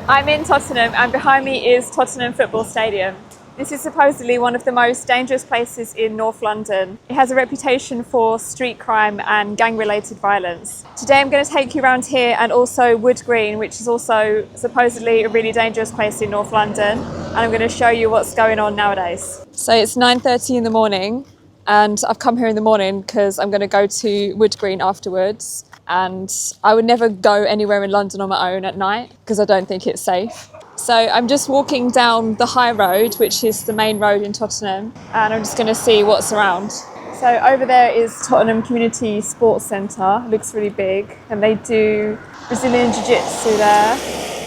I'm in Tottenham and behind me is Tottenham Football Stadium. This is supposedly one of the most dangerous places in North London. It has a reputation for street crime and gang-related violence. Today I'm going to take you around here and also Wood Green, which is also supposedly a really dangerous place in North London, and I'm going to show you what's going on nowadays. So it's 9:30 in the morning and I've come here in the morning because I'm going to go to Wood Green afterwards, and I would never go anywhere in London on my own at night because I don't think it's safe. So I'm just walking down the High Road, which is the main road in Tottenham, and I'm just going to see what's around. So over there is Tottenham Community Sports Centre. It looks really big, and they do Brazilian Jiu-Jitsu there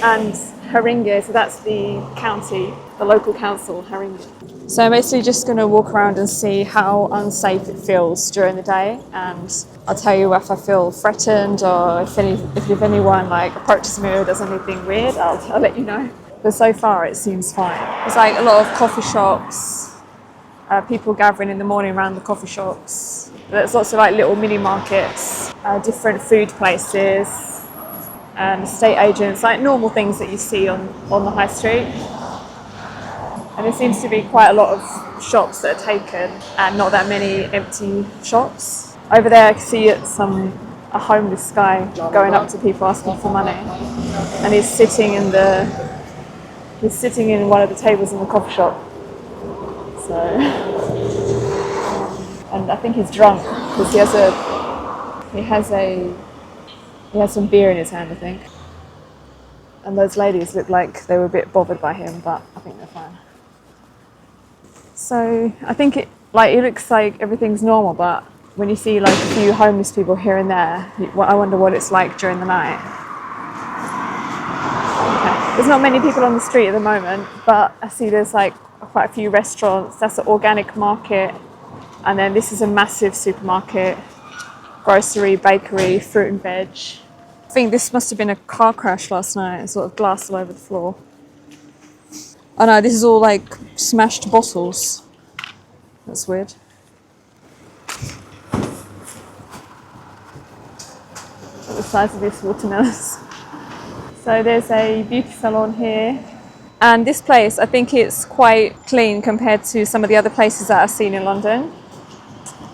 and Haringe, so that's the county, the local council, Haringe. So I'm basically just going to walk around and see how unsafe it feels during the day, and I'll tell you if I feel threatened or if anyone like approaches me or does anything weird, I'll let you know. But so far it seems fine. There's like a lot of coffee shops, people gathering in the morning around the coffee shops. There's lots of like little mini markets, different food places, and estate agents, like normal things that you see on the high street. And there seems to be quite a lot of shops that are taken and not that many empty shops. Over there I can see a homeless guy going up to people asking for money, and he's sitting in one of the tables in the coffee shop. So, and I think he's drunk because he has some beer in his hand, I think. And those ladies look like they were a bit bothered by him, but I think they're fine. So I think it looks like everything's normal, but when you see like a few homeless people here and there, I wonder what it's like during the night. Okay. There's not many people on the street at the moment, but I see there's like quite a few restaurants. That's an organic market, and then this is a massive supermarket, grocery, bakery, fruit and veg. I think this must have been a car crash last night. There's sort of glass all over the floor. Oh no, this is all like smashed bottles. That's weird. The size of these watermelons. So there's a beauty salon here. And this place, I think it's quite clean compared to some of the other places that I've seen in London.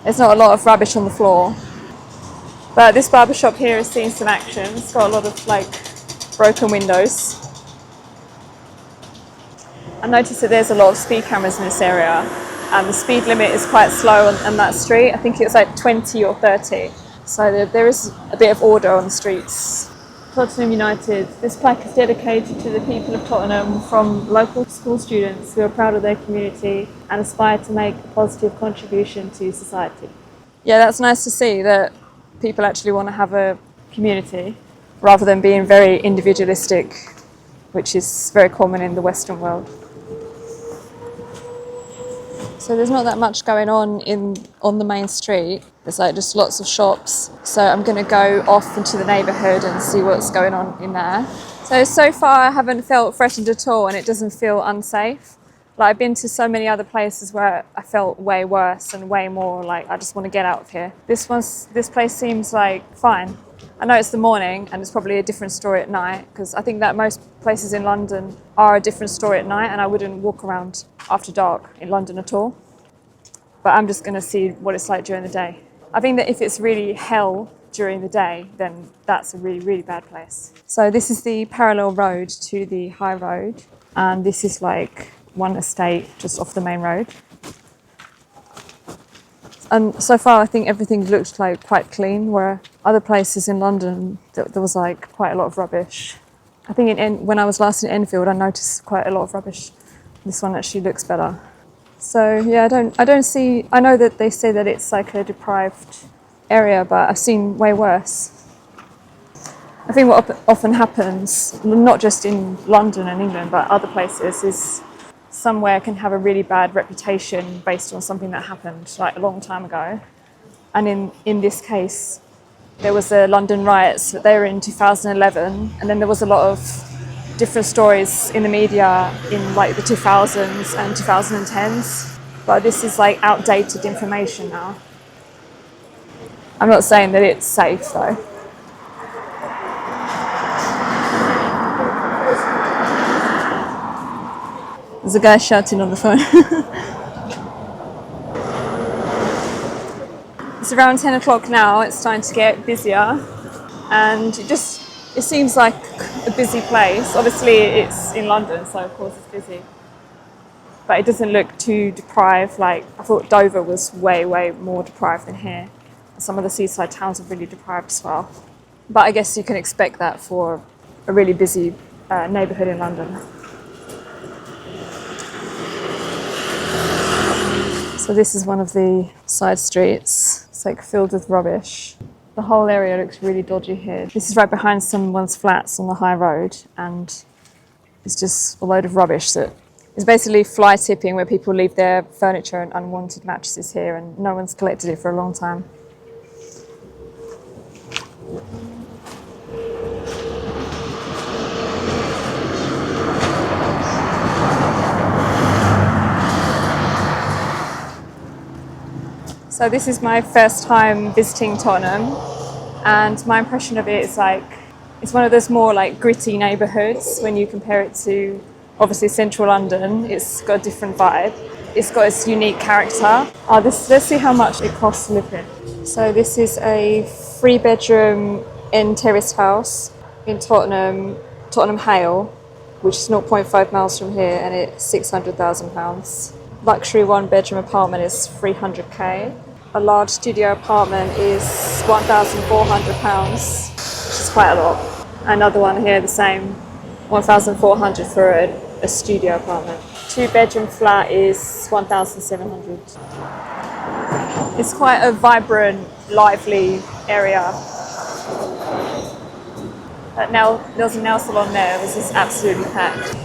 There's not a lot of rubbish on the floor. But this barbershop here has seen some action. It's got a lot of like broken windows. I noticed that there's a lot of speed cameras in this area, and the speed limit is quite slow on that street. I think it's like 20 or 30. So there is a bit of order on the streets. Tottenham United. This plaque is dedicated to the people of Tottenham from local school students who are proud of their community and aspire to make a positive contribution to society. Yeah, that's nice to see that people actually want to have a community rather than being very individualistic, which is very common in the Western world. So there's not that much going on the main street. There's like just lots of shops. So I'm going to go off into the neighbourhood and see what's going on in there. So far I haven't felt threatened at all, and it doesn't feel unsafe. Like I've been to so many other places where I felt way worse and way more like I just want to get out of here. This place seems like fine. I know it's the morning and it's probably a different story at night, because I think that most places in London are a different story at night, and I wouldn't walk around after dark in London at all. But I'm just going to see what it's like during the day. I think that if it's really hell during the day, then that's a really, really bad place. So this is the parallel road to the High Road, and this is like one estate just off the main road. And so far I think everything looked like quite clean, where other places in London there was like quite a lot of rubbish. I think when I was last in Enfield I noticed quite a lot of rubbish. This one actually looks better. So yeah, I know that they say that it's like a deprived area, but I've seen way worse. I think what often happens, not just in London and England, but other places, is somewhere can have a really bad reputation based on something that happened like a long time ago. And in this case, there was the London riots. They were in 2011, and then there was a lot of different stories in the media in like the 2000s and 2010s. But this is like outdated information now. I'm not saying that it's safe though. There's a guy shouting on the phone. It's around 10 o'clock now, it's starting to get busier, and it seems like a busy place. Obviously it's in London, so of course it's busy. But it doesn't look too deprived. Like, I thought Dover was way, way more deprived than here. Some of the seaside towns are really deprived as well. But I guess you can expect that for a really busy neighbourhood in London. So this is one of the side streets. It's like filled with rubbish. The whole area looks really dodgy here. This is right behind someone's flats on the high road, and it's just a load of rubbish that is basically fly tipping, where people leave their furniture and unwanted mattresses here, and no one's collected it for a long time. So this is my first time visiting Tottenham, and my impression of it is like, it's one of those more like gritty neighbourhoods when you compare it to obviously central London. It's got a different vibe. It's got its unique character. Let's see how much it costs to live here. So this is a 3-bedroom end terraced house in Tottenham Hale, which is 0.5 miles from here, and it's £600,000. Luxury 1-bedroom apartment is £300k. A large studio apartment is £1,400, which is quite a lot. Another one here, the same, £1,400 for a studio apartment. 2-bedroom flat is £1,700. It's quite a vibrant, lively area. There's a nail salon there. This is absolutely packed.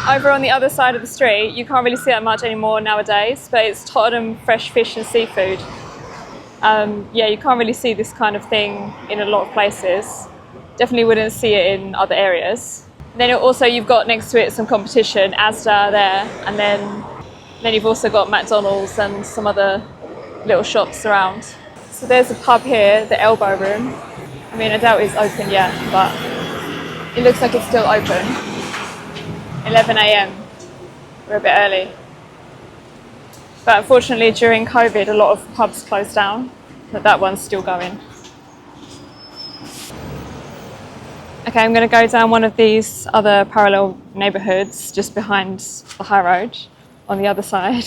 Over on the other side of the street, you can't really see that much anymore nowadays, but it's Tottenham Fresh Fish and Seafood. Yeah, you can't really see this kind of thing in a lot of places. Definitely wouldn't see it in other areas. Then you've got next to it some competition, Asda there, and then you've also got McDonald's and some other little shops around. So there's a pub here, the Elbow Room. I mean, I doubt it's open yet, but it looks like it's still open. 11 a.m. We're a bit early. But unfortunately, during COVID, a lot of pubs closed down, but that one's still going. Okay, I'm going to go down one of these other parallel neighbourhoods just behind the high road on the other side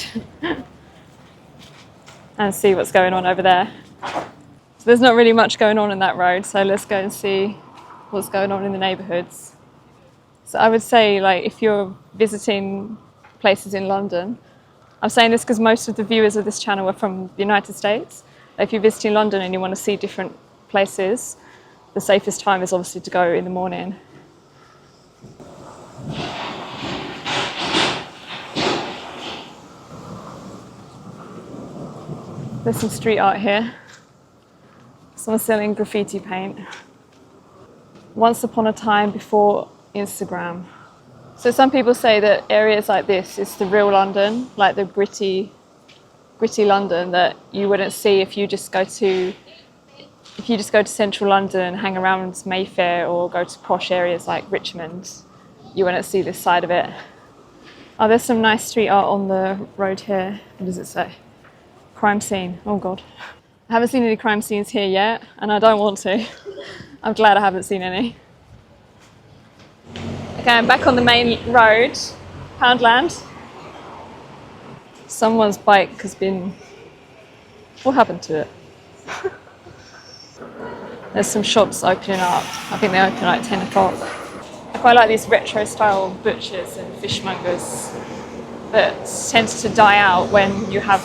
and see what's going on over there. So there's not really much going on in that road, so let's go and see what's going on in the neighbourhoods. So I would say, like, if you're visiting places in London, I'm saying this because most of the viewers of this channel are from the United States. If you're visiting London and you want to see different places, the safest time is obviously to go in the morning. There's some street art here. Someone's selling graffiti paint. Once upon a time before Instagram. So some people say that areas like this is the real London, like the gritty London that you wouldn't see if you just go to central London, hang around Mayfair, or go to posh areas like Richmond. You wouldn't see this side of it. Oh, there's some nice street art on the road here. What does it say? Crime scene. Oh God. I haven't seen any crime scenes here yet, and I don't want to. I'm glad I haven't seen any. Okay, I'm back on the main road, Poundland. Someone's bike has been... What happened to it? There's some shops opening up. I think they open like 10 o'clock. I quite like these retro style butchers and fishmongers that tend to die out when you have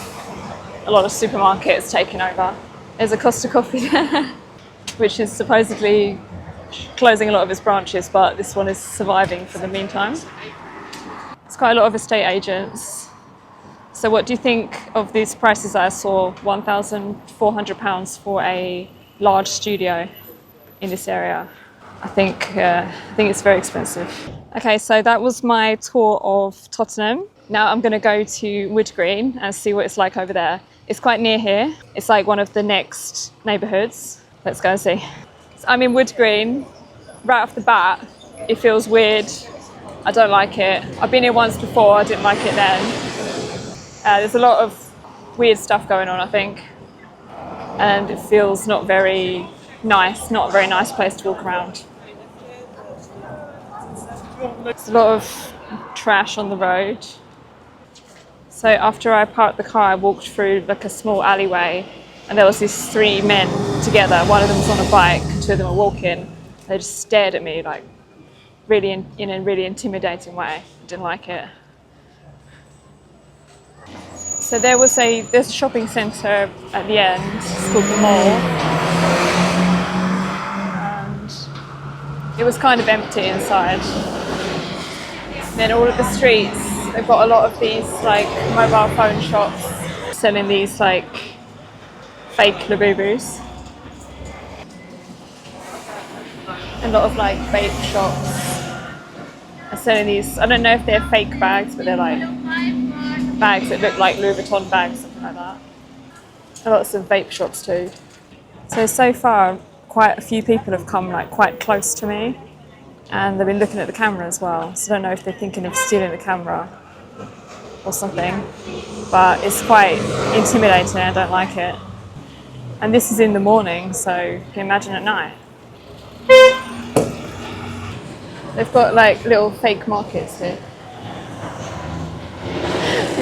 a lot of supermarkets taking over. There's a Costa Coffee there, which is supposedly closing a lot of its branches, but this one is surviving for the meantime. It's quite a lot of estate agents. So what do you think of these prices that I saw? £1,400 for a large studio in this area. I think it's very expensive. Okay, so that was my tour of Tottenham. Now I'm going to go to Wood Green and see what it's like over there. It's quite near here. It's like one of the next neighbourhoods. Let's go and see. So I'm in Wood Green. Right off the bat, It feels weird. I don't like it. I've been here once before, I didn't like it then. There's a lot of weird stuff going on, I think. And it feels not very nice, not a very nice place to walk around. There's a lot of trash on the road. So after I parked the car, I walked through like a small alleyway, and there was these three men together. One of them was on a bike, two of them were walking. They just stared at me like really in a really intimidating way. I didn't like it. So there's a shopping centre at the end, it's called the Mall, and it was kind of empty inside. Then all of the streets, they've got a lot of these like mobile phone shops selling these like fake Labubus. A lot of like vape shops are selling these, I don't know if they're fake bags, but they're like bags that look like Louis Vuitton bags, something like that. And lots of vape shops too. So far, quite a few people have come like quite close to me, and they've been looking at the camera as well. So I don't know if they're thinking of stealing the camera or something, but it's quite intimidating. I don't like it. And this is in the morning, so you can imagine at night. They've got like little fake markets here.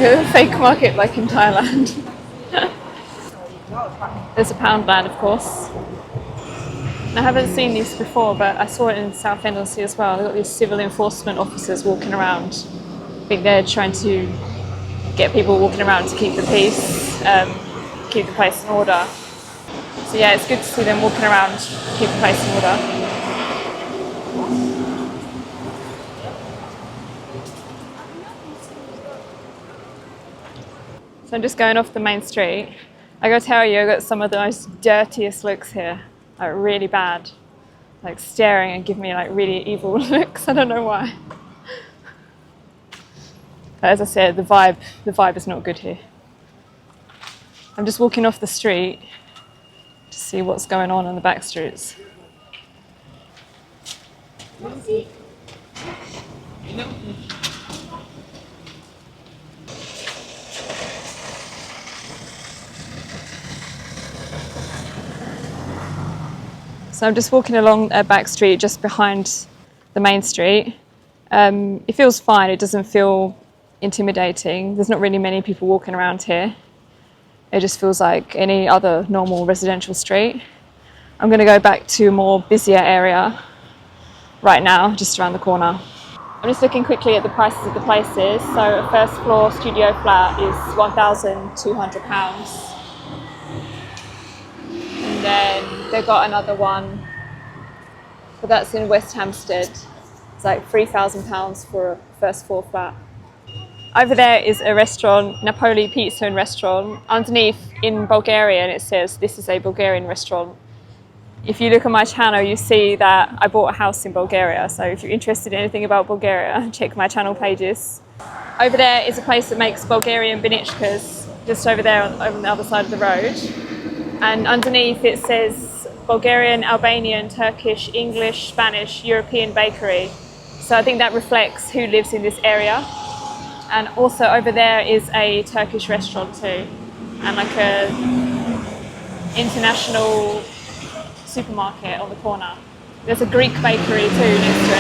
A fake market like in Thailand. There's a Poundland, of course. And I haven't seen these before, but I saw it in Southend on Sea as well. They've got these civil enforcement officers walking around. I think they're trying to get people walking around to keep the peace, keep the place in order. So yeah, it's good to see them walking around to keep the place in order. So I'm just going off the main street. I gotta tell you, I got some of the most dirtiest looks here, like really bad, like staring and giving me like really evil looks. I don't know why. But as I said, the vibe is not good here. I'm just walking off the street to see what's going on the Backstreets. So I'm just walking along a back street just behind the main street. It feels fine, it doesn't feel intimidating. There's not really many people walking around here. It just feels like any other normal residential street. I'm going to go back to a more busier area right now, just around the corner. I'm just looking quickly at the prices of the places. So a first floor studio flat is £1,200. And then they've got another one, but that's in West Hampstead. It's like £3,000 for a first floor flat. Over there is a restaurant, Napoli Pizza and Restaurant. Underneath in Bulgarian it says this is a Bulgarian restaurant. If you look on my channel, you see that I bought a house in Bulgaria. So if you're interested in anything about Bulgaria, check my channel pages. Over there is a place that makes Bulgarian binichkas, just over there on the other side of the road. And underneath it says Bulgarian, Albanian, Turkish, English, Spanish, European bakery. So I think that reflects who lives in this area. And also over there is a Turkish restaurant too, and like a international supermarket on the corner. There's a Greek bakery too next to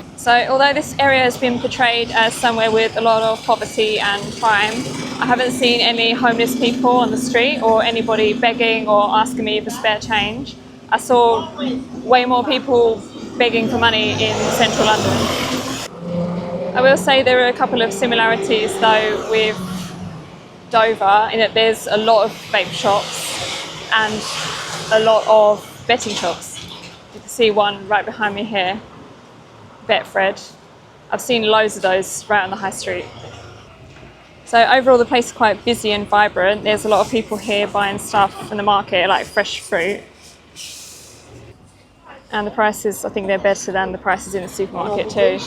it. So although this area has been portrayed as somewhere with a lot of poverty and crime, I haven't seen any homeless people on the street or anybody begging or asking me for spare change. I saw way more people begging for money in central London. I will say there are a couple of similarities though with Dover in that there's a lot of vape shops and a lot of betting shops. You can see one right behind me here, Betfred. I've seen loads of those right on the high street. So overall the place is quite busy and vibrant. There's a lot of people here buying stuff from the market like fresh fruit. And the prices, I think they're better than the prices in the supermarket too.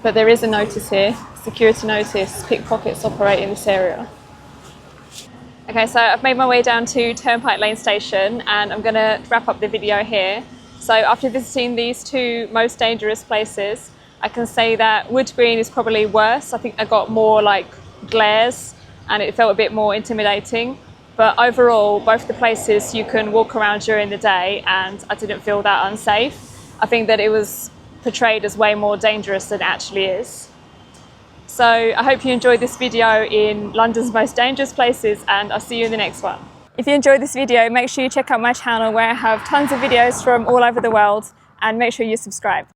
But there is a notice here, security notice, pickpockets operate in this area. Okay, so I've made my way down to Turnpike Lane Station and I'm going to wrap up the video here. So after visiting these two most dangerous places, I can say that Wood Green is probably worse. I think I got more like glares and it felt a bit more intimidating. But overall, both the places you can walk around during the day and I didn't feel that unsafe. I think that it was portrayed as way more dangerous than it actually is. So I hope you enjoyed this video in London's most dangerous places and I'll see you in the next one. If you enjoyed this video, make sure you check out my channel where I have tons of videos from all over the world and make sure you subscribe.